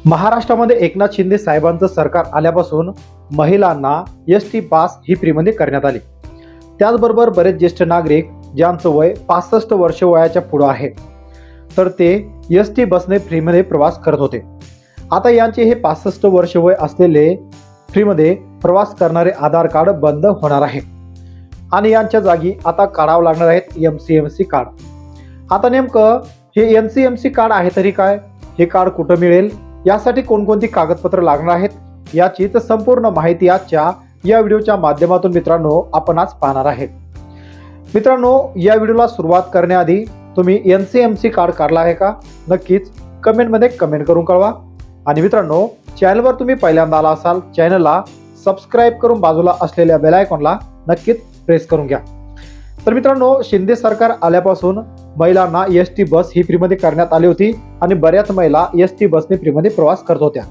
महाराष्ट्रामध्ये एकनाथ शिंदे साहेबांचं सरकार आल्यापासून महिलांना एसटी पास ही फ्रीमध्ये करण्यात आली। त्याचबरोबर बरेच ज्येष्ठ नागरिक ज्यांचं वय 65 वर्ष वयाच्या पुढे आहे तर ते एसटी बसने फ्रीमध्ये प्रवास करत होते। आता यांचे हे 65 वर्ष वय असलेले फ्रीमध्ये प्रवास करणारे आधार कार्ड बंद होणार आहे आणि यांच्या जागी आता काढावं लागणार आहेत एमसीएमसी कार्ड। आता नेमकं हे एमसीएमसी कार्ड आहे तरी काय, हे कार्ड कुठं मिळेल, यासाठी कोणकोणती कागदपत्र लागणार आहेत याचीच संपूर्ण माहिती आजच्या या व्हिडिओच्या माध्यमातून मित्रांनो आपण आज पाहणार आहेत। मित्रांनो, या व्हिडिओला सुरुवात करण्याआधी तुम्ही एमसीएमसी कार्ड काढला आहे का, नक्कीच कमेंटमध्ये कमेंट करून कळवा। आणि मित्रांनो, चॅनलवर तुम्ही पहिल्यांदा आला असाल, चॅनलला सबस्क्राईब करून बाजूला असलेल्या बेल आयकॉनला नक्कीच प्रेस करून घ्या। तर मित्रांनो, शिंदे सरकार आल्यापासून महिलांना एसटी बस ही फ्रीमध्ये करण्यात आली होती आणि बऱ्याच महिला एसटी बसने फ्रीमध्ये प्रवास करत होत्या।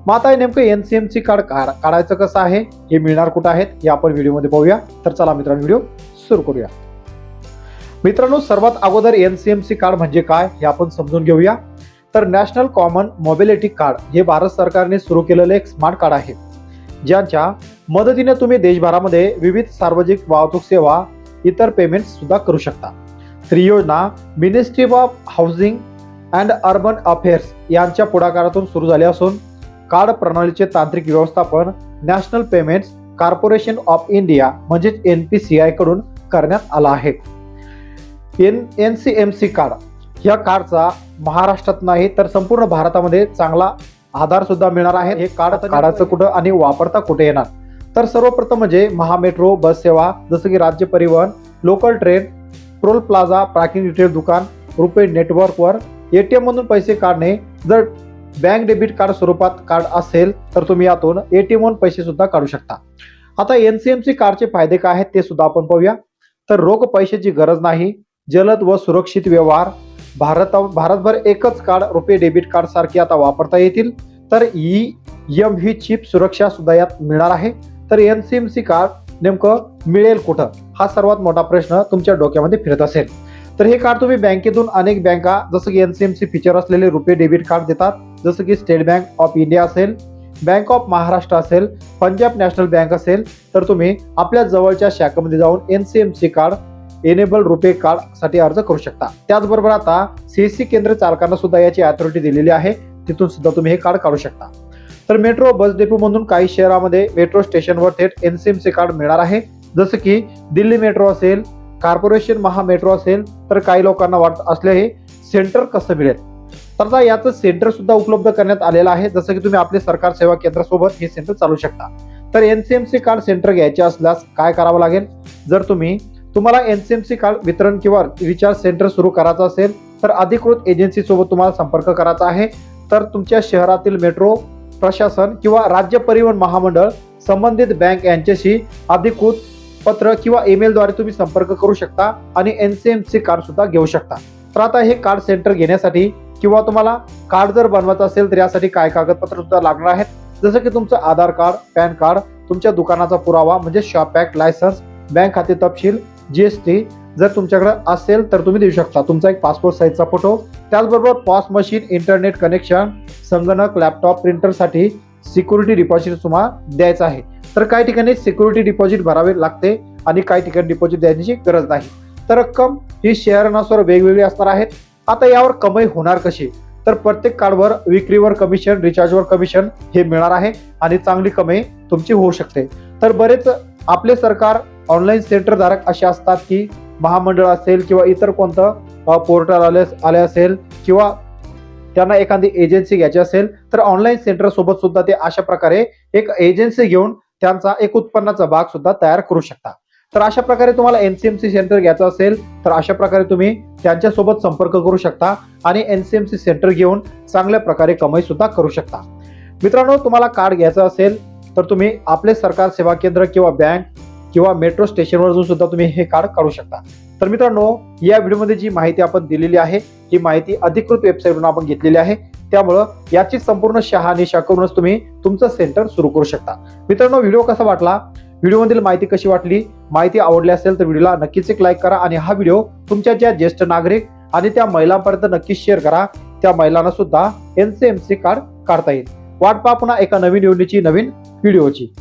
मग आता नेमकं एमसीएमसी कार्ड काढायचं कसं आहे, हे मिळणार कुठं आहेत हे आपण व्हिडिओमध्ये पाहूया। तर चला मित्रांनो, व्हिडिओ सुरू करूया। मित्रांनो, सर्वात अगोदर एमसीएमसी कार्ड म्हणजे काय हे आपण समजून घेऊया। तर नॅशनल कॉमन मोबिलिटी कार्ड हे भारत सरकारने सुरू केलेले एक स्मार्ट कार्ड आहे, ज्यांच्या मदतीने तुम्ही देशभरामध्ये विविध सार्वजनिक वाहतूक सेवा इतर पेमेंट सुद्धा करू शकता। ही योजना ministry of housing and urban affairs यांच्या पुढाकारातून सुरू झाली असून कार्ड प्रणालीचे तांत्रिक व्यवस्थापन national payments corporation of India म्हणजेच एनपीसीआय कडून करण्यात आला आहे। एनसीएमसी कार्ड या कार्डचा महाराष्ट्रात नाही तर संपूर्ण भारतामध्ये चांगला आधार सुद्धा मिळणार आहे। हे कार्ड काढायचं कुठं आणि वापरता कुठे येणार, तर सर्वप्रथम म्हणजे महामेट्रो बस सेवा जसं की राज्य परिवहन, local train, toll plaza, parking detail दुकान, रुपे नेटवर्कवर एटीएम मधून पैसे काढणे। जर बँक डेबिट कार्ड स्वरूपात कार्ड असेल तर तुम्ही यातून एटीएम मधून पैसे सुद्धा काढू शकता। आता एनसीएमसी कार्डचे फायदे काय आहेत ते सुद्धा आपण पाहूया। तर रोख पैशाची गरज नाही, जलद व सुरक्षित व्यवहार, भारतभर एकच कार्ड रुपे डेबिट कार्ड सारखे आता वापरता येतील। तर ही चिप सुरक्षा सुद्धा यात मिळणार आहे। तर एनसीएमसी कार्ड नेमकं मिळेल कुठं, हा सर्वात मोठा प्रश्न तुमच्या डोक्यामध्ये फिरत असेल। तर हे कार्ड तुम्ही बँकेतून अनेक बँका जसं की एनसीएमसी फीचर असलेले रुपे डेबिट कार्ड देतात, जसं की स्टेट बँक ऑफ इंडिया असेल, बँक ऑफ महाराष्ट्र असेल, पंजाब नॅशनल बँक असेल, तर तुम्ही आपल्या जवळच्या शाखेमध्ये जाऊन एनसीएमसी कार्ड एनेबल रुपे कार्ड साठी अर्ज करू शकता। त्याचबरोबर आता सीएससी केंद्र चालकांना सुद्धा याची अथॉरिटी दिलेली आहे, तिथून सुद्धा तुम्ही हे कार्ड काढू शकता। तर मेट्रो बस डेपो मधून काही शहरामध्ये मेट्रो स्टेशनवर थेट एनसीएमसी कार्ड मिळणार आहे, जसं की दिल्ली मेट्रो असेल, कॉर्पोरेशन महामेट्रो असेल। तर काही लोकांना वाटत असले हे सेंटर कसं मिळेल, तर आता याचं सेंटर सुद्धा उपलब्ध करण्यात आलेलं आहे, जसं की तुम्ही आपले सरकार सेवा केंद्रासोबत हे सेंटर चालू शकता। तर एनसीएमसी कार्ड सेंटर घ्यायचे असल्यास काय करावं लागेल, जर तुम्हाला एनसीएमसी कार्ड वितरण किंवा रिचार्ज सेंटर सुरू करायचं असेल तर अधिकृत एजन्सी सोबत तुम्हाला संपर्क करायचा आहे। तर तुमच्या शहरातील मेट्रो प्रशासन किंवा राज्य परिवहन महामंडळ, संबंधित बँक यांच्याशी अधिकृत पत्र किंवा ईमेल द्वारे तुम्ही संपर्क करू शकता आणि एनसीएमसी कार्ड सुद्धा घेऊ शकता। तर आता हे कार्ड सेंटर घेण्यासाठी किंवा तुम्हाला कार्ड जर बनवायचं असेल तर यासाठी काय कागदपत्र सुद्धा लागणार आहेत, जसं की तुमचं आधार कार्ड, पॅन कार्ड, तुमच्या दुकानाचा पुरावा म्हणजे शॉप ॲक्ट लायसन्स, बँक खाते तपशील, जीएसटी जर तुमच्याकडे असेल तर तुम्ही देऊ शकता, तुमचा एक पासपोर्ट साईजचा फोटो, त्याचबरोबर पॉस मशीन, इंटरनेट कनेक्शन, संगणक, लॅपटॉप, प्रिंटरसाठी सिक्युरिटी डिपॉझिट तुम्हाला द्यायचं आहे। तर काही ठिकाणी सिक्युरिटी डिपॉझिट भरावे लागते आणि काही ठिकाणी डिपॉझिट द्यायची गरज नाही। तर रक्कम ही शेअरनुसार वेगवेगळी असणार आहेत। आता यावर कमाई होणार कशी, तर प्रत्येक कार्डवर विक्रीवर कमिशन, रिचार्जवर कमिशन हे मिळणार आहे आणि चांगली कमाई तुमची होऊ शकते। तर बरेच आपले सरकार ऑनलाईन सेंटर धारक असे असतात की महामंडळ असेल किंवा इतर कोणतं पोर्टल आले असेल किंवा त्यांना एखादी एजन्सी घ्यायची असेल तर ऑनलाईन सेंटर सोबत सुद्धा ते अशा प्रकारे एक एजन्सी घेऊन त्यांचा एक उत्पन्नाचा भाग सुद्धा तयार करू शकता। तर अशा प्रकारे तुम्हाला एनसीएमसी सेंटर घ्यायचं असेल तर अशा प्रकारे तुम्ही त्यांच्यासोबत संपर्क करू शकता आणि एनसीएमसी सेंटर घेऊन चांगल्या प्रकारे कमाई सुद्धा करू शकता। मित्रांनो, तुम्हाला कार्ड घ्यायचं असेल तर तुम्ही आपले सरकार सेवा केंद्र किंवा बँक किंवा मेट्रो स्टेशनवर सुद्धा तुम्ही हे कार्ड काढू शकता। तर मित्रांनो, या व्हिडिओमध्ये जी माहिती आपण दिलेली आहे ही माहिती अधिकृत वेबसाईटवरून आपण घेतलेली आहे, त्यामुळं याची संपूर्ण शहानिशा करूनच तुम्ही तुमचं सेंटर सुरू करू शकता। मित्रांनो, व्हिडिओ कसा वाटला, व्हिडिओमधील माहिती कशी वाटली, माहिती आवडली असेल तर व्हिडिओला नक्कीच एक लाईक करा आणि हा व्हिडिओ तुमच्या ज्या ज्येष्ठ नागरिक आणि त्या महिलांपर्यंत नक्कीच शेअर करा, त्या महिलांना सुद्धा NCMC कार्ड काढता येईल. वाट पहा पुन्हा एका नवीन योजनेची, नवीन व्हिडिओची.